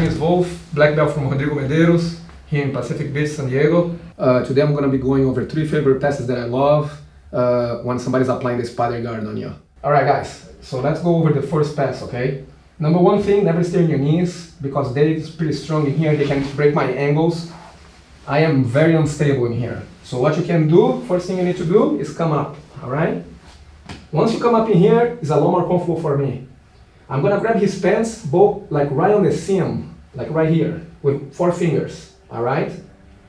is Volf, black belt from Rodrigo Medeiros, here in Pacific Beach, San Diego. Today I'm gonna be going over 3 favorite passes that I love when somebody's applying the spider guard on you. Alright guys, so let's go over the first pass, okay? Number one thing, never stay on your knees, because Dave's pretty strong in here, they can break my angles. I am very unstable in here. So what you can do, first thing you need to do is come up, alright? Once you come up in here, it's a lot more comfortable for me. I'm gonna grab his pants, both like right on the seam, like right here, with 4 fingers, alright?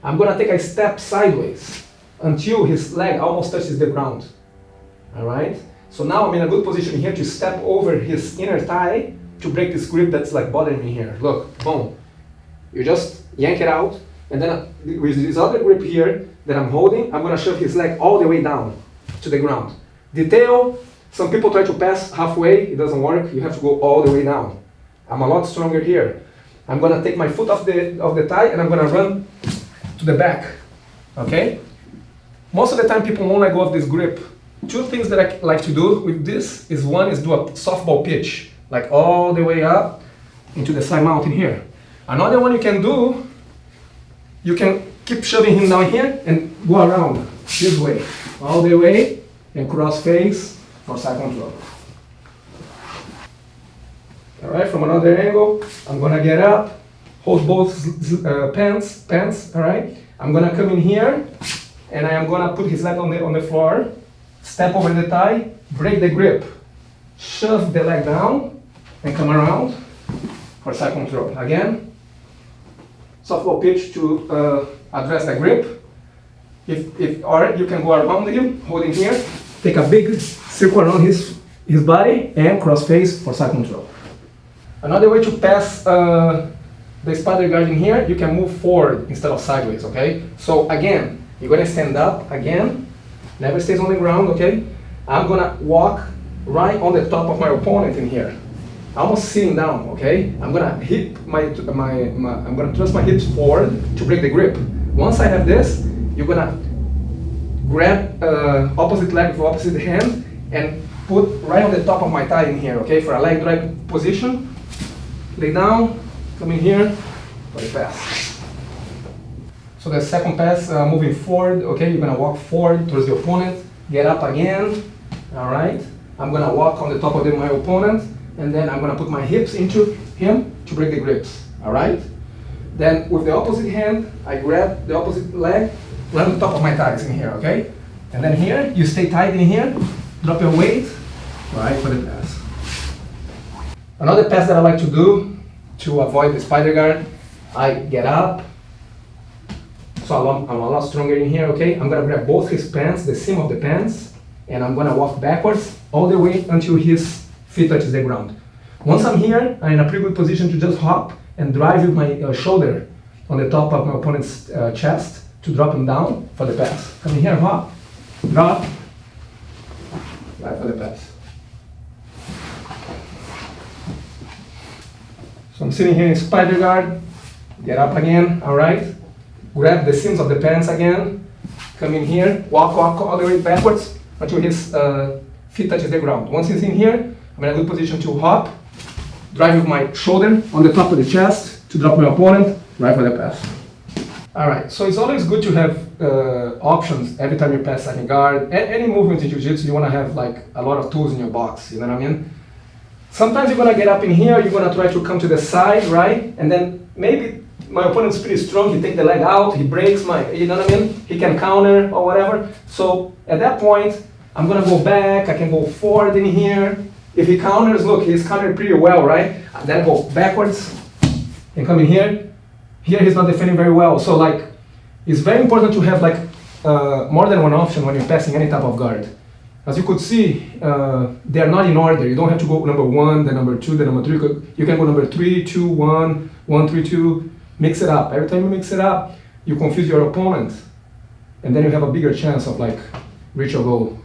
I'm gonna take a step sideways until his leg almost touches the ground, alright? So now I'm in a good position here to step over his inner thigh to break this grip that's like bothering me here. Look, boom. You just yank it out, and then with this other grip here that I'm holding, I'm gonna shove his leg all the way down to the ground. Detail, some people try to pass halfway, it doesn't work, you have to go all the way down. I'm a lot stronger here. I'm gonna take my foot off the thigh and I'm gonna run to the back, okay? Most of the time people won't let go of this grip. 2 things that I like to do with this is, one is do a softball pitch, like all the way up into the side mountain here. Another one you can do, you can keep shoving him down here and go around this way, all the way, and cross face for side control. Alright, from another angle, I'm gonna get up, hold both pants, alright? I'm gonna come in here, and I am gonna put his leg on the floor, step over the thigh, break the grip, shove the leg down, and come around for side control. Again, softball pitch to address the grip. Or you can go around him, holding here, take a big circle around his body, and cross face for side control. Another way to pass the spider guard in here, you can move forward instead of sideways, okay? So again, you're gonna stand up again, never stays on the ground, okay? I'm gonna walk right on the top of my opponent in here, almost sitting down, okay? I'm gonna hip I'm gonna thrust my hips forward to break the grip. Once I have this, you're gonna grab opposite leg with opposite hand and put right on the top of my thigh in here, okay? For a leg drag position, lay down, come in here for the pass. So the second pass, moving forward, okay? You're gonna walk forward towards the opponent, get up again, all right? I'm gonna walk on the top of my opponent, and then I'm gonna put my hips into him to break the grips, all right? Then with the opposite hand, I grab the opposite leg, right on the top of my thighs in here, okay? And then here, you stay tight in here, drop your weight, right, for the pass. Another pass that I like to do to avoid the spider guard, I get up, so I'm a lot stronger in here, okay? I'm gonna grab both his pants, the seam of the pants, and I'm gonna walk backwards all the way until his feet touches the ground. Once I'm here, I'm in a pretty good position to just hop and drive with my shoulder on the top of my opponent's chest to drop him down for the pass. Come in here, hop, drop, right for the pass. So I'm sitting here in spider guard, get up again, all right? Grab the seams of the pants again, come in here, walk all the way backwards until his feet touches the ground. Once he's in here, I'm in a good position to hop, drive with my shoulder on the top of the chest to drop my opponent, right for the pass. Alright, so it's always good to have options every time you pass second guard. Any movement in Jiu-Jitsu, you want to have like a lot of tools in your box, you know what I mean? Sometimes you're going to get up in here, you're going to try to come to the side, right? And then maybe my opponent's pretty strong, he takes the leg out, he breaks my, you know what I mean? He can counter or whatever. So at that point, I'm going to go back, I can go forward in here. If he counters, look, he's countered pretty well, right? Then go backwards and come in here. Here he's not defending very well. So like, it's very important to have like more than one option when you're passing any type of guard. As you could see, they are not in order. You don't have to go number 1, then number 2, then number 3. You can go number 3, 2, 1, 1, 3, 2. Mix it up. Every time you mix it up, you confuse your opponent, and then you have a bigger chance of like reach your goal.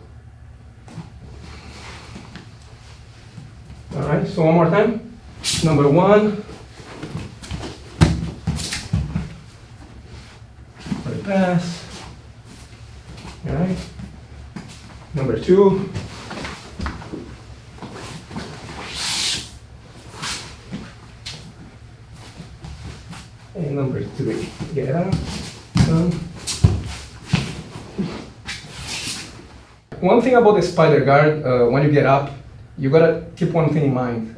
All right. So one more time. Number 1. For the pass. All right. Number 2. And number 3, get up. One thing about the spider guard, when you get up, you gotta keep one thing in mind.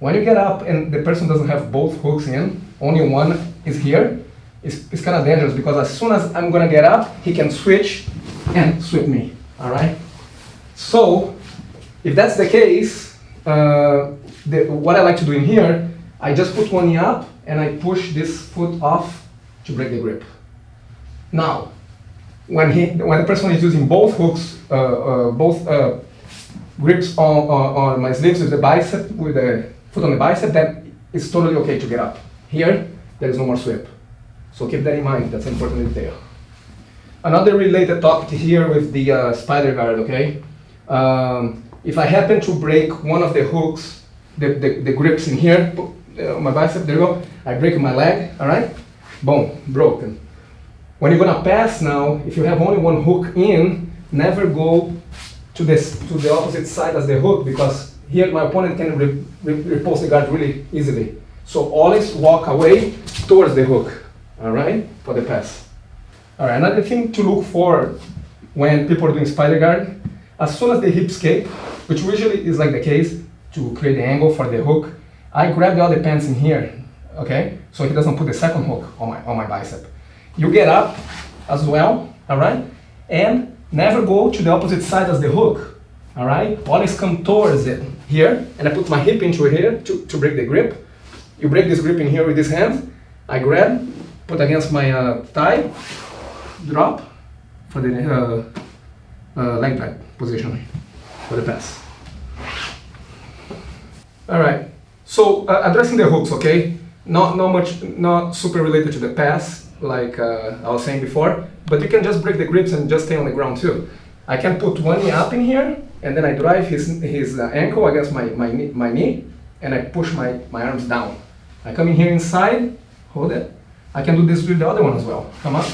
When you get up and the person doesn't have both hooks in, only one is here, it's kind of dangerous because as soon as I'm gonna get up, he can switch and sweep me, all right? So, if that's the case, what I like to do in here, I just put one knee up and I push this foot off to break the grip. Now, when the person is using both hooks, both grips on my sleeves with the bicep, with the foot on the bicep, then it's totally okay to get up. Here, there is no more sweep. So keep that in mind, that's an important detail. Another related topic here with the spider guard, okay? If I happen to break one of the hooks, the grips in here, my bicep, there you go, I break my leg, all right? Boom, broken. When you're gonna pass now, if you have only one hook in, never go to the opposite side as the hook because here my opponent can repulse the guard really easily. So always walk away towards the hook, all right, for the pass. All right, another thing to look for when people are doing spider guard, as soon as the hip escape, which usually is like the case to create the angle for the hook, I grab the other pants in here, okay, so he doesn't put the second hook on my bicep. You get up as well, all right, and never go to the opposite side as the hook, all right? Always come towards it here, and I put my hip into here to break the grip. You break this grip in here with this hand, I grab, put against my thigh, drop for the leg drag position for the pass. All right, so addressing the hooks, okay? Not super related to the pass, like I was saying before, but you can just break the grips and just stay on the ground too. I can put one knee up in here, and then I drive his ankle against my knee, and I push my arms down. I come in here inside, hold it. I can do this with the other one as well. Come up,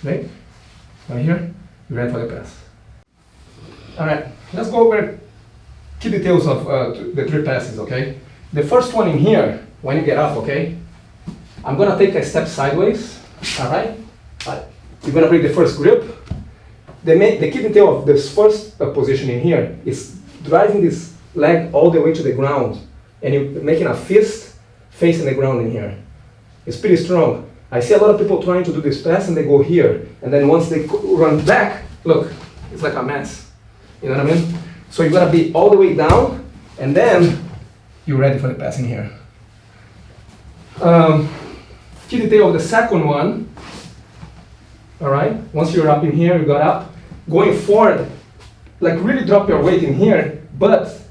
right here, you're ready for the pass. All right, let's go over key details of the 3 passes, okay? The first one in here, when you get up, okay? I'm gonna take a step sideways, all right? You're gonna break the first grip. The key detail of this first position in here is driving this leg all the way to the ground, and you're making a fist facing the ground in here. It's pretty strong. I see a lot of people trying to do this pass and they go here, and then once they run back, look, it's like a mess. You know what I mean? So you gotta be all the way down, and then you're ready for the pass in here. Key detail of the second one, all right? Once you're up in here, you got up, going forward, like really drop your weight in here, but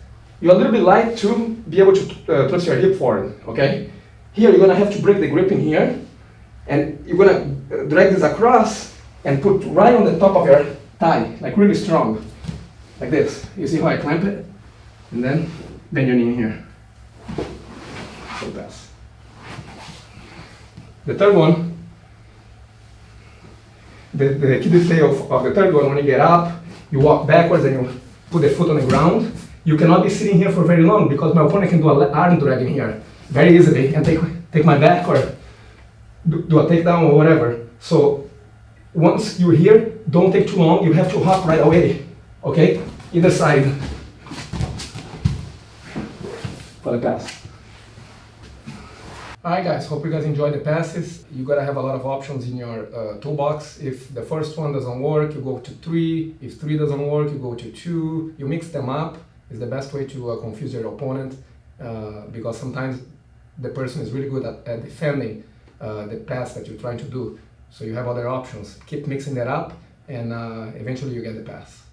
you're a little bit light to be able to thrust your hip forward, okay? Here, you're gonna have to break the grip in here, and you're gonna drag this across and put right on the top of your thigh, like really strong, like this. You see how I clamp it? And then bend your knee in here. So pass. The third one, the key detail of the third one, when you get up, you walk backwards and you put the foot on the ground. You cannot be sitting here for very long because my opponent can do an arm drag in here very easily and take my back or do a takedown or whatever. So once you're here, don't take too long. You have to hop right away, okay? Either side for the pass. Alright guys, hope you guys enjoyed the passes. You gotta have a lot of options in your toolbox. If the first one doesn't work, you go to 3. If 3 doesn't work, you go to 2. You mix them up. Is the best way to confuse your opponent because sometimes the person is really good at defending the pass that you're trying to do. So you have other options. Keep mixing that up and eventually you get the pass.